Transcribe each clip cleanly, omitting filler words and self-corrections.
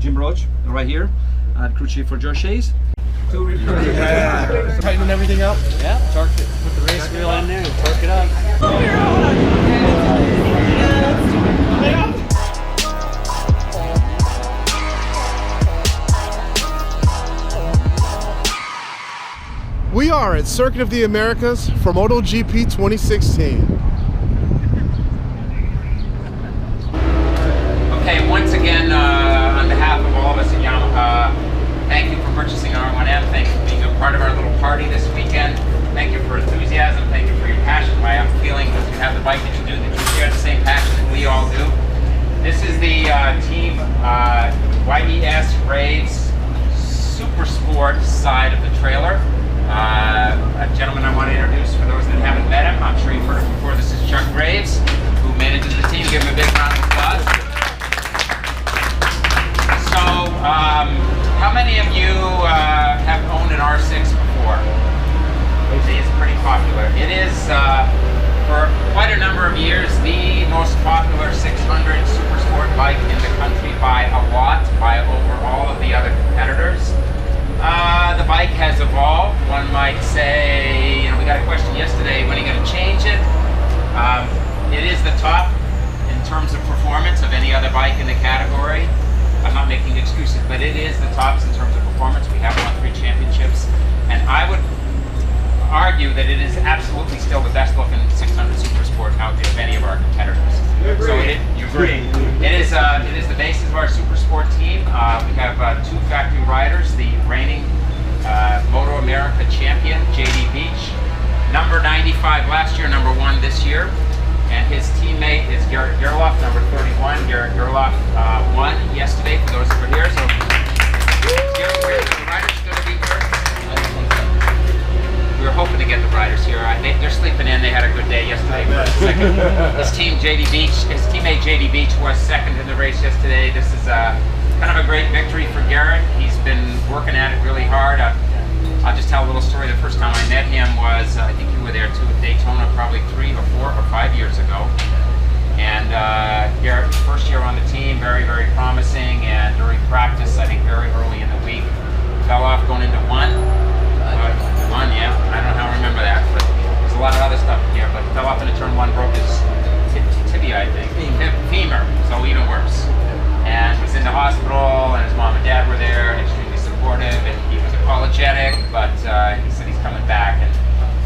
Jim Roach, right here, crew chief for Josh Hayes. Tightening everything up? Yeah, torque it, put the race wheel in there and torque it up. We are at Circuit of the Americas for MotoGP 2016. Okay, once again, on behalf of all of us at Yamaha, thank you for purchasing an R1M. Thank you for being a part of our little party this weekend. Thank you for enthusiasm. Thank you for your passion. I have a feeling that you have the bike that you do, that you share the same passion that we all do. This is the team YES Raves Super Sport side of the trailer. A gentleman I want to introduce for those that haven't met him. I'm sure you've heard him before. This is Chuck Graves, who manages the team. Give him a big round of applause. So, how many of you have owned an R6 before? It's pretty popular. It is, for quite a number of years, the most popular 600 super sport bike in the country by a lot, by over all of the other competitors. The bike has evolved. One might say, we got a question yesterday, when are you going to change it? It is the top in terms of performance of any other bike in the category. I'm not making excuses, but it is the tops in terms of performance. We have won 3 championships, and I would argue that it is absolutely still the best looking 600 Super Sport out there of any of our competitors. So you agree? It is the basis of our Super Sport team. We have 2 factory riders, the reigning Moto America champion, JD Beach, number 95 last year, number 1 this year. And his teammate is Garrett Gerloff, number 31. Garrett Gerloff won yesterday, for those that were here. So, Garrett, the riders going to be here? We were hoping to get the riders here. They're sleeping in. They had a good day yesterday. His teammate JD Beach was second in the race yesterday. This is kind of a great victory for Garrett. He's been working at it really hard. I'll just tell a little story. The first time I met him was, I think you were there too, at Daytona, probably 3 or 4 or 5 years ago. And Garrett, first year on the team, very, very promising. And during practice, I think very early in the week, fell off going into 1. Yeah. I don't know how I remember that, but there's a lot of other stuff in here. But fell off into turn 1, broke his tibia, I think. Femur, so even worse. And was in the hospital, and his mom and dad were there, and extremely supportive, and he was apologetic, but he said he's coming back. And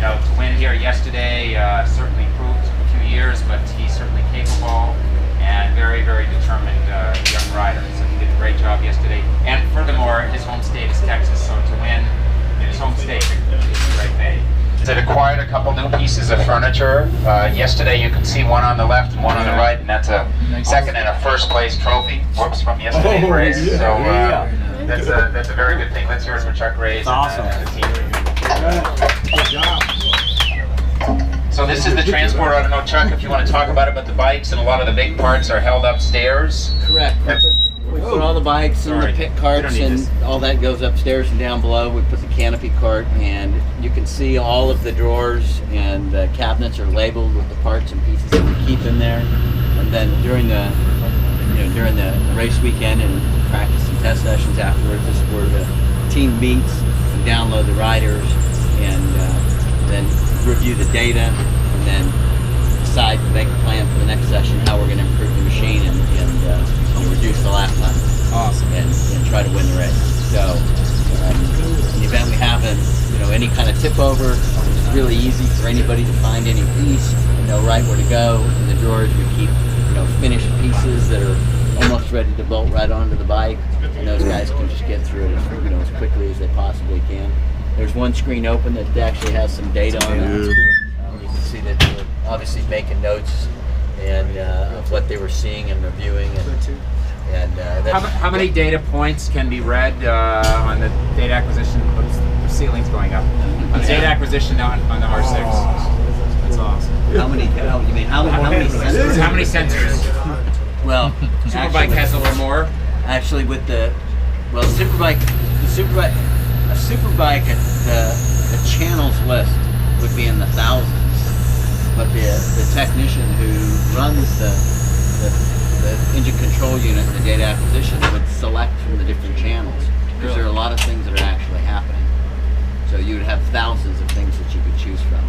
to win here yesterday certainly proved a few years, but he's certainly capable and very, very determined young rider. So he did a great job yesterday. And furthermore, his home state is Texas, so to win in his home state is a great thing. It acquired a couple new pieces of furniture. Yesterday you can see one on the left and one on the right, and that's a second and a first place trophy. Whoops, from yesterday's race. So that's a very good thing. Let's hear it for Chuck Graves. Awesome. And the team. Good job. So this is the transporter. I don't know, Chuck, if you want to talk about it, but the bikes and a lot of the big parts are held upstairs. Correct. We put all the bikes and the pit carts and all that goes upstairs and down below. We put the canopy cart, and you can see all of the drawers and the cabinets are labeled with the parts and pieces that we keep in there. And then during the race weekend and practice and test sessions afterwards, this is where the team meets and download the riders and then review the data and then decide to make a plan for the next session, how we're going to improve the machine and reduce the lap time. Awesome. And try to win the race. So in the event we have any kind of tip over, it's really easy for anybody to find any piece, know right where to go. In the drawers we keep finished pieces that are almost ready to bolt right onto the bike, and those guys can just get through it as quickly as they possibly can. There's one screen open that actually has some data on it. You can see that they're obviously making notes and of what they were seeing and reviewing. And how many data points can be read on the data acquisition? Oops, the ceiling's going up. On the data acquisition on the R6. That's awesome. How many sensors? How many sensors? Well, Superbike has a little more. Actually, with the Superbike, the channels list would be in the thousands, but the technician who runs the the engine control unit and the data acquisition would select from the different channels, because there are a lot of things that are actually happening. So you would have thousands of things that you could choose from.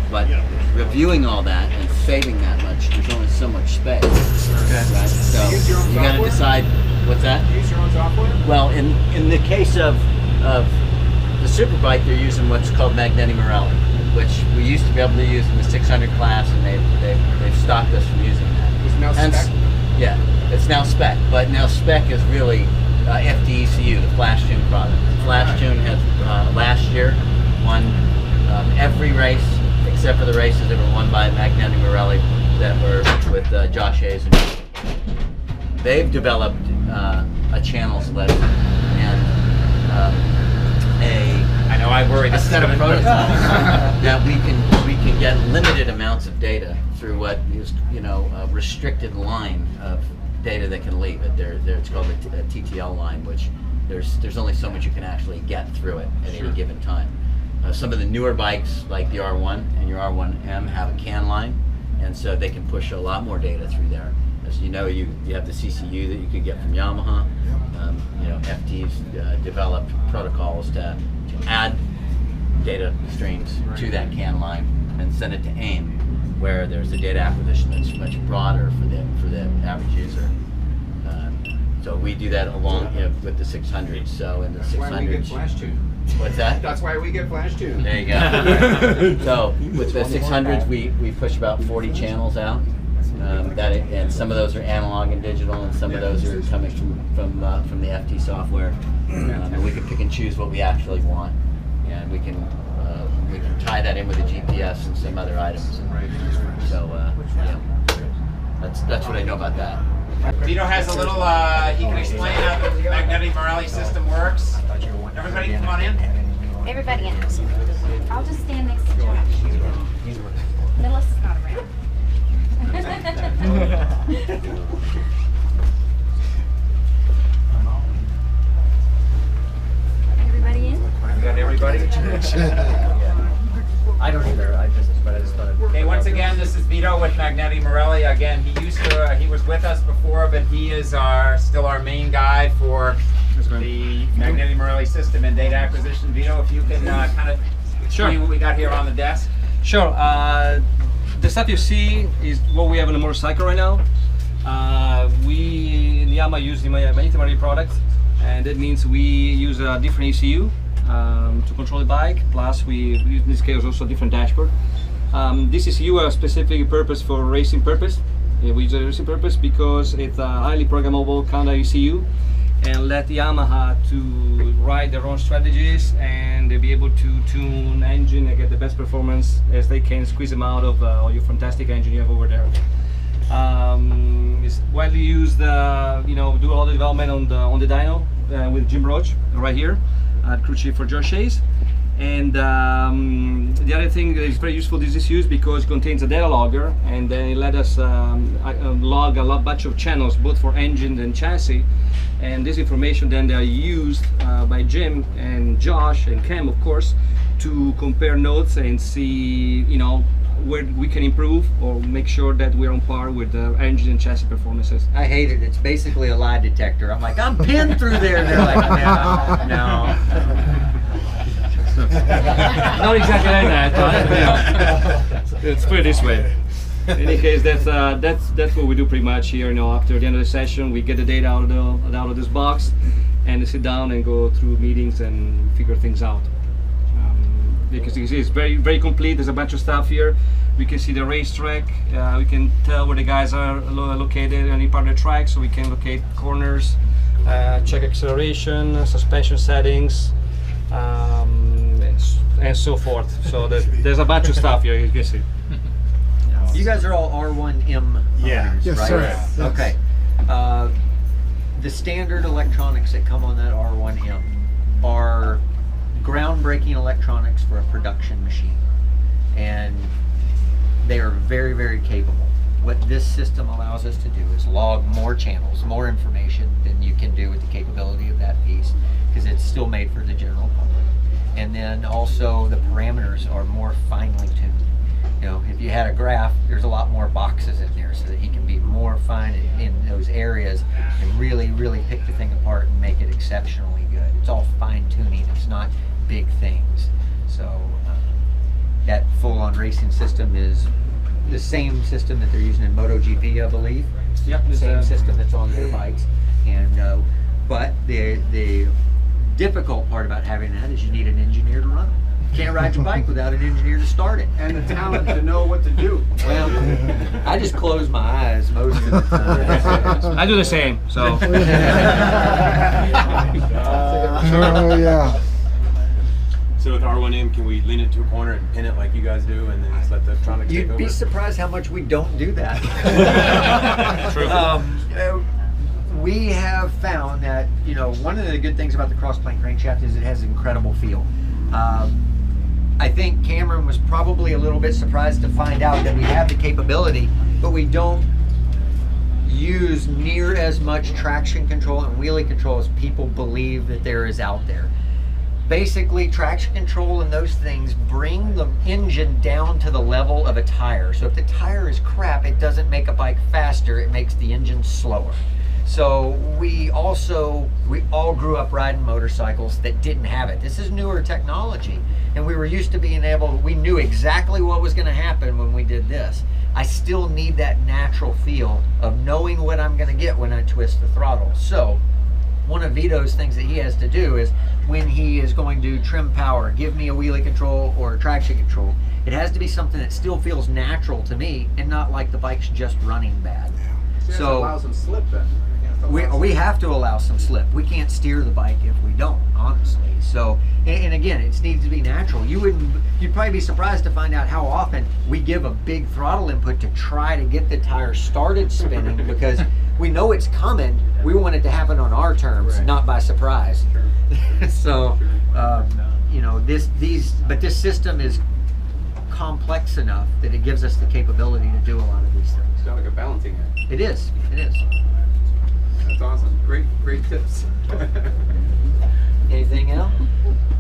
But reviewing all that and saving that much, there's only so much space. Okay. Right? So you got to decide. What's that? Do you use your own software? Well, in the case of the Superbike, they're using what's called Magneti Marelli, which we used to be able to use in the 600 class, and they've stopped us from using that. It's now spec? Yeah, it's now spec, but now spec is really FDECU, the Flash Tune product. Flash Tune has last year won every race except for the races that were won by Magneti Marelli that were with Josh Hayes and they've developed a channels list and I worry a this set is of gonna- protocols that we can get limited amounts of data through what is a restricted line of data that can leave it. It's called a TTL line, which there's only so much you can actually get through it at any given time. Some of the newer bikes like the R1 and your R1M have a CAN line, and so they can push a lot more data through there. As you know, you have the CCU that you could get from Yamaha. FT's developed protocols to add data streams to that CAN line and send it to AIM, where there's a data acquisition that's much broader for the average user. So we do that along with the 600s. So in the 600s, That's why we get Flash Tune. what's that? That's why we get Flash Tune. There you go. So with the 600s, we push about 40 channels out. And some of those are analog and digital, and some of those are coming from the FT software. And we can pick and choose what we actually want, and we can tie that in with the GPS and some other items. So that's what I know about that. Vito has a little, he can explain how the Magneti Marelli system works. Everybody come on in. Everybody in. I'll just stand next to Josh. Melissa's not around. Everybody in? We got everybody. I don't either. I just thought I'd... Okay, once again, this is Vito with Magneti Marelli. Again, he was with us before, but he is still our main guy for the Magneti Marelli system and data acquisition. Vito, if you can kind of explain what we got here on the desk. Sure. The stuff you see is what we have on the motorcycle right now. We in Yamaha use the Magneti Marelli product, and that means we use a different ECU to control the bike. Plus, we use in this case also a different dashboard. This ECU has specific purpose for racing purpose. We use a racing purpose because it's a highly programmable kind of ECU, and let Yamaha to write their own strategies and they'll be able to tune engine and get the best performance as they can, squeeze them out of your fantastic engine you have over there. It's widely used, do all the development on the dyno with Jim Roach right here at crew chief for Josh Hayes. And the other thing that is very useful, this is used because it contains a data logger, and then it let us log a bunch of channels both for engine and chassis. And this information then they are used by Jim and Josh and Cam, of course, to compare notes and see, where we can improve or make sure that we're on par with the engine and chassis performances. I hate it. It's basically a lie detector. I'm like, I'm pinned through there. And they're like, no. Not exactly like that, but let's put it this way. In any case, that's what we do pretty much here. After the end of the session, we get the data out of this box, and sit down and go through meetings and figure things out. Because you can see it's very, very complete. There's a bunch of stuff here. We can see the racetrack. We can tell where the guys are located on any part of the track, so we can locate corners, check acceleration, suspension settings, and so forth. So there's a bunch of stuff here. You can see. You guys are all R1M owners, Yes, right? sir. Yes. Okay. The standard electronics that come on that R1M are groundbreaking electronics for a production machine, and they are very, very capable. What this system allows us to do is log more channels, more information than you can do with the capability of that piece, because it's still made for the general public. And then also the parameters are more finely tuned. If you had a graph, there's a lot more boxes in there so that he can be more fine in those apart and make it exceptionally good. It's all fine tuning. It's not big things. So that full-on racing system is the same system that they're using in MotoGP, I believe. Yep, The same system that's on their bikes. And but the difficult part about having that is you need an engineer to run it. You can't ride your bike without an engineer to start it. And the talent to know what to do. Well, I just close my eyes most of the time. I do the same. So. Oh yeah. So with R1M, can we lean it to a corner and pin it like you guys do, and then just let the electronics take You'd over? be surprised how much we don't do that. We have found that, you know, one of the good things about the cross-plane crankshaft is it has an incredible feel. I think Cameron was probably a little bit surprised to find out that we have the capability, but we don't use near as much traction control and wheelie control as people believe that there is out there. Basically, traction control and those things bring the engine down to the level of a tire. So if the tire is crap, it doesn't make a bike faster, it makes the engine slower. So we all grew up riding motorcycles that didn't have it. This is newer technology, and we were used to being able, we knew exactly what was going to happen when we did this. I still need that natural feel of knowing what I'm going to get when I twist the throttle. So one of Vito's things that he has to do is when he is going to trim power, give me a wheelie control or a traction control, it has to be something that still feels natural to me and not like the bike's just running bad. So allow some slip then. We have to allow some slip. We can't steer the bike if we don't, honestly. So, and again, it needs to be natural. You'd probably be surprised to find out how often we give a big throttle input to try to get the tire started spinning because we know it's coming. We want it to happen on our terms, not by surprise. So, you know, this system is complex enough that it gives us the capability to do a lot of these things. It's got like a balancing act. It is. It is. That's awesome. Great tips. Anything else?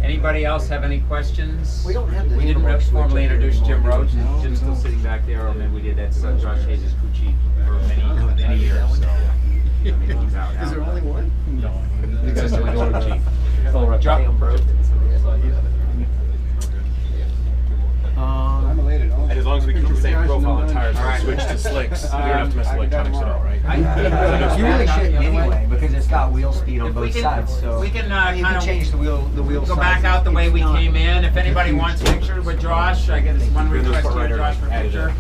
Anybody else have any questions? We don't have the We didn't analog switch formally up here introduce Jim anymore. Roach. Jim's still sitting back there, or maybe we did that Josh Hayes' crew chief for many years. So he's out. Is there only one? Existing crew chief. I'm elated. And as long as we keep the same profile on tires, we'll switch to slicks. We don't have to mess with electronics at all, right? You really shouldn't anyway because it's got wheel speed on If we both can- sides. So we can, you kind can of change the wheel Go size. back out the way It's we not- came in. If anybody wants pictures with Josh, I guess one request to Josh for picture.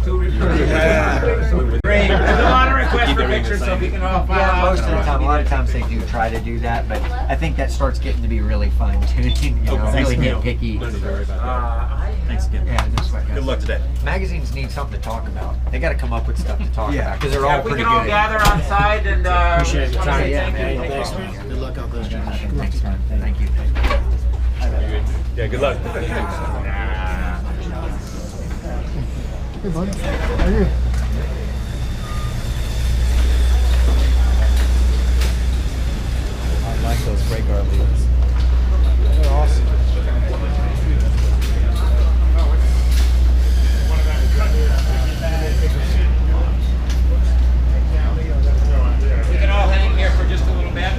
Two requests. Great. There's a lot of requests for pictures, so if you can all file Yeah, out. most of the time. A lot of times they do try to do that, but I think that starts getting to be really fine tuning. You know, really nitpicky. Thanks again. Yeah, just like Good luck today. Magazines need something to talk about. They got to come up with stuff to talk Yeah. about because they're Yeah, all if we pretty can all good. gather on side and Appreciate your time. thank Yeah, you. thanks, man. Good luck out there, Josh. Thanks, man. Thank you. Yeah, good luck. Hey, bud. How are you? I like those brake guard leads. They're awesome. We can all hang here for just a little bit.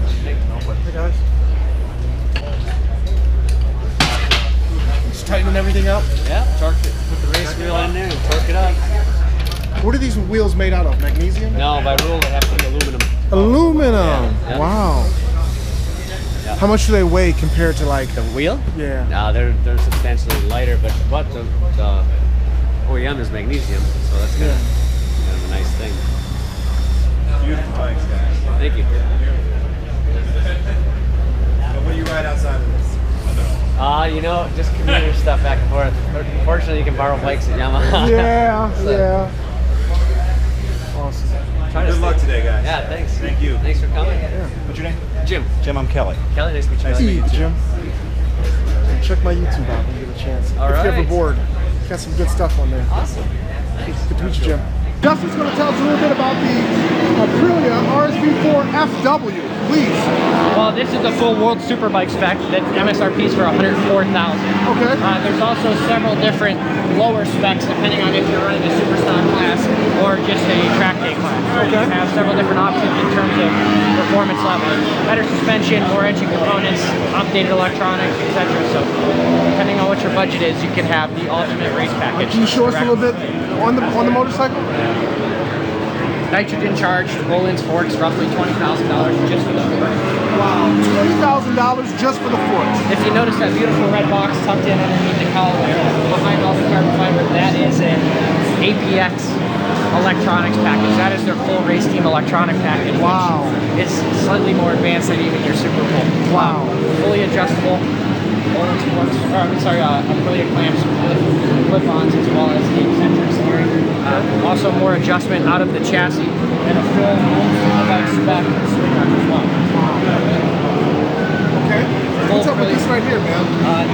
Hey, guys. Just tightening everything up. Yeah, torque it. Put the race wheel in there and torque it up. What are these wheels made out of? Magnesium? No, by rule they have to be aluminum. Aluminum. Yeah. Wow. Yeah. How much do they weigh compared to like? The wheel? Yeah. No, they're substantially lighter, but the OEM is magnesium, so that's kind of a nice thing. Beautiful bikes, guys. Thank you. What do you ride outside of this? You know, just commuter stuff back and forth. Fortunately, you can borrow bikes at Yamaha. Yeah. So- Yeah. Awesome. Try to Good luck stay- today, guys. Yeah, thanks. Thank you. Thanks for coming. What's your name? Jim. Jim, I'm Kelly. Kelly, nice to meet you. Nice to meet you. Jim. And check my YouTube out when you get a chance. All if you're ever right. bored. Got some good stuff on there. Awesome. Good to meet you, Jim. Justin's going to tell us a little bit about the Aprilia RSV4 FW, please. Well, this is the full World Superbike spec that MSRP is for $104,000. Okay. There's also several different lower specs depending on if you're running a Superstock class or just a track day class. Okay. You have several different options in terms of performance level. Better suspension, more engine components, updated electronics, etc. So depending on what your budget is, you can have the ultimate race package. Can you show us a little bit on the motorcycle? Nitrogen charged, Rollins forks, roughly $20,000 just for the forks. Wow, $20,000 just for the forks. If you notice that beautiful red box tucked in underneath the collar, behind all the carbon fiber, that is an APX electronics package. That is their full race team electronic package. Wow. It's slightly more advanced than even your Super Bowl. Wow. Fully adjustable. Aprilia clamps with clip-ons as well as the eccentric steering. Also more adjustment out of the chassis and a full Superbike spec swing arm as well. Okay. What's up with this right here, man?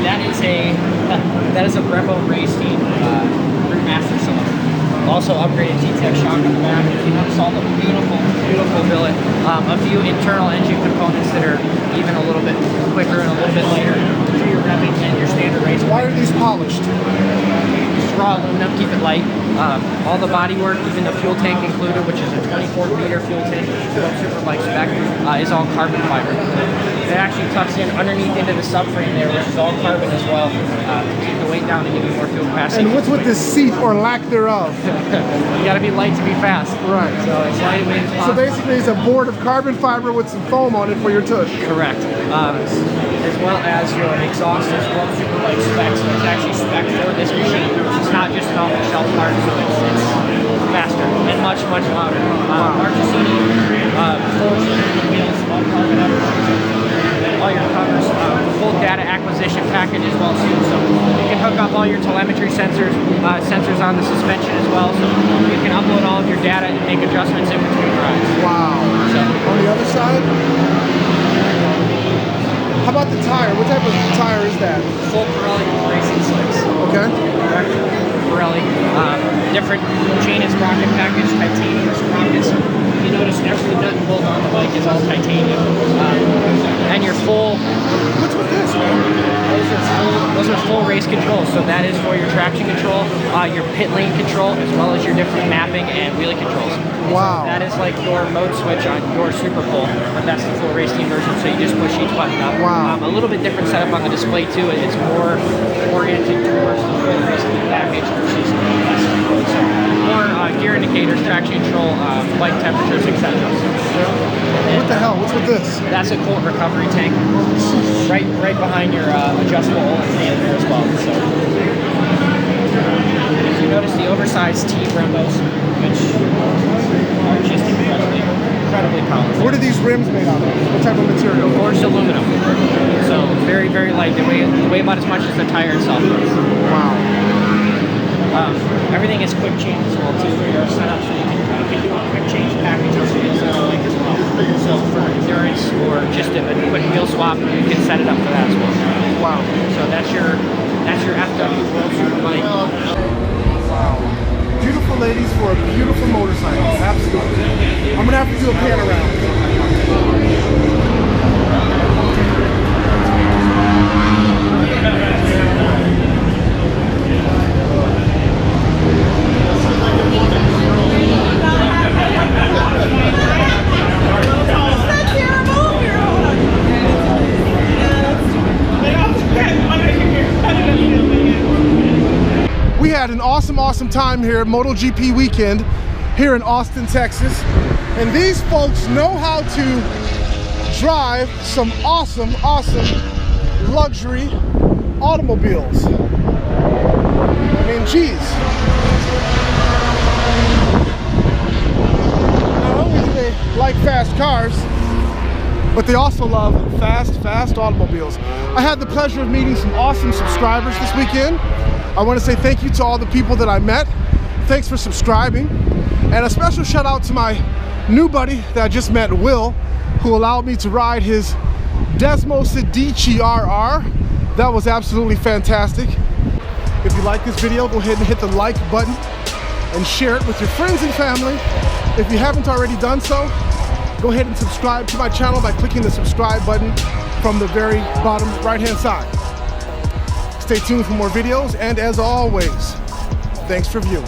That is a Brembo race team Brewmaster cylinder. Also upgraded T-Tech shock on the back. If you notice all the beautiful, beautiful billet. A few internal engine components that are even a little bit quicker and a little bit lighter for your revving and your standard race. Why are these polished? Raw aluminum, keep it light. All the bodywork, even the fuel tank included, which is a 24-meter fuel tank, World Superbike spec, is all carbon fiber. It actually tucks in underneath into the subframe there, which is all carbon as well, to keep the weight down and give you more fuel capacity. And what's with this seat or lack thereof? You got to be light to be fast. Right. So it's lightweight as So possible. basically, it's a board of carbon fiber with some foam on it for your tush. Correct. As well as your exhaust is World Superbike spec, so it's actually spec for this machine. It's not just an off-the-shelf part, so it's faster and much, much louder. Marchesini, wheels, all carbon all your covers, full data acquisition package as well too. So you can hook up all your telemetry sensors, sensors on the suspension as well. So you can upload all of your data and make adjustments in between rides. Wow. So, on the other side? How about the tire? What type of tire is that? Full Pirelli racing slicks. Okay. Pirelli. Different chain and sprocket package, titanium sprockets. You notice every nut and bolt on the bike is all titanium. And your full... What's with this, man? Those are full race controls. So that is for your traction control, your pit lane control, as well as your different mapping and wheelie controls. Wow. That is like your mode switch on your Super Bowl, but that's the full race team version, so you just push each button up. Wow. A little bit different setup on the display too. It's more oriented towards the full race team package versus so more gear indicators, traction control, bike temperatures, etc. What the hell? What's with this? That's a cold recovery tank, right behind your adjustable Olin fan there as well. So, and if you notice the oversized T Brembos, which are just incredibly powerful. What are these rims made out of? What type of material? Forged aluminum. So very, very light. They weigh about as much as the tire itself does. Wow. Everything is quick change as well too. We are set up so you can do a quick change package on the wheels that I like as well. So for endurance or just a quick wheel swap, you can set it up for that as well. Wow. So that's your FW World Superbike. Wow. Beautiful ladies for a beautiful motorcycle. Absolutely. I'm gonna have to do a pan around. We had an awesome time here at MotoGP weekend here in Austin, Texas. And these folks know how to drive some awesome luxury automobiles. I mean, geez. Not only do they like fast cars, but they also love fast automobiles. I had the pleasure of meeting some awesome subscribers this weekend. I want to say thank you to all the people that I met. Thanks for subscribing. And a special shout out to my new buddy that I just met, Will, who allowed me to ride his Desmo Sedici RR. That was absolutely fantastic. If you like this video, go ahead and hit the like button and share it with your friends and family. If you haven't already done so, go ahead and subscribe to my channel by clicking the subscribe button from the very bottom right-hand side. Stay tuned for more videos, and as always, thanks for viewing.